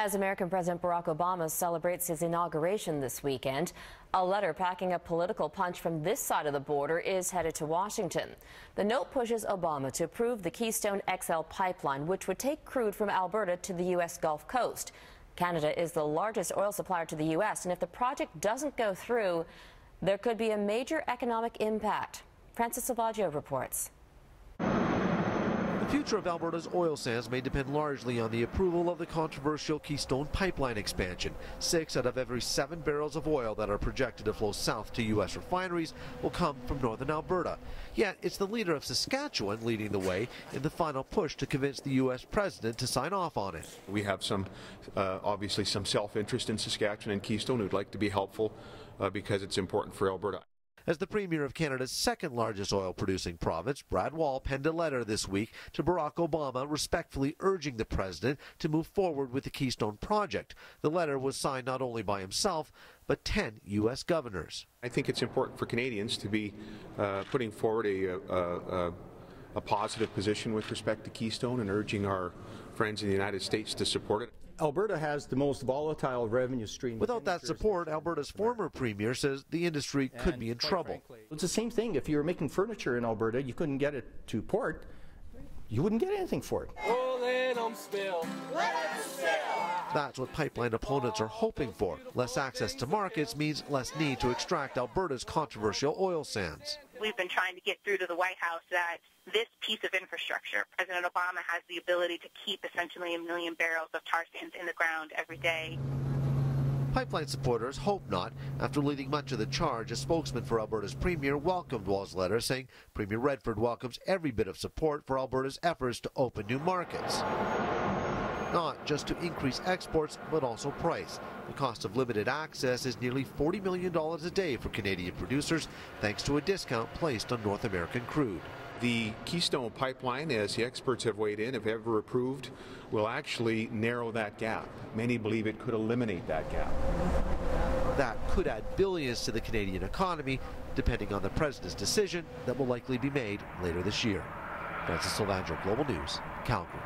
As American President Barack Obama celebrates his inauguration this weekend, a letter packing a political punch from this side of the border is headed to Washington. The note pushes Obama to approve the Keystone XL pipeline, which would take crude from Alberta to the U.S. Gulf Coast. Canada is the largest oil supplier to the U.S., and if the project doesn't go through, there could be a major economic impact. Francis Salvaggio reports. The future of Alberta's oil sands may depend largely on the approval of the controversial Keystone pipeline expansion. 6 out of every 7 barrels of oil that are projected to flow south to U.S. refineries will come from northern Alberta. Yet it's the leader of Saskatchewan leading the way in the final push to convince the U.S. president to sign off on it. We have obviously some self-interest in Saskatchewan and Keystone who'd like to be helpful because it's important for Alberta. As the Premier of Canada's second largest oil-producing province, Brad Wall penned a letter this week to Barack Obama respectfully urging the president to move forward with the Keystone project. The letter was signed not only by himself, but 10 U.S. governors. I think it's important for Canadians to be putting forward a positive position with respect to Keystone and urging our friends in the United States to support it. Alberta has the most volatile revenue stream. Without that support, Alberta's former premier says the industry could be in trouble. Frankly, it's the same thing. If you were making furniture in Alberta, you couldn't get it to port, you wouldn't get anything for it. Oh, let them spill. Let them spill. That's what pipeline opponents are hoping for. Less access to markets means less need to extract Alberta's controversial oil sands. We've been trying to get through to the White House that this piece of infrastructure, President Obama has the ability to keep essentially 1 million barrels of tar sands in the ground every day. Pipeline supporters hope not. After leading much of the charge, a spokesman for Alberta's premier welcomed Wall's letter, saying Premier Redford welcomes every bit of support for Alberta's efforts to open new markets. Not just to increase exports, but also price. The cost of limited access is nearly $40 million a day for Canadian producers, thanks to a discount placed on North American crude. The Keystone pipeline, as the experts have weighed in, if ever approved, will actually narrow that gap. Many believe it could eliminate that gap. That could add billions to the Canadian economy, depending on the president's decision that will likely be made later this year. Francis Salvaggio, Global News, Calgary.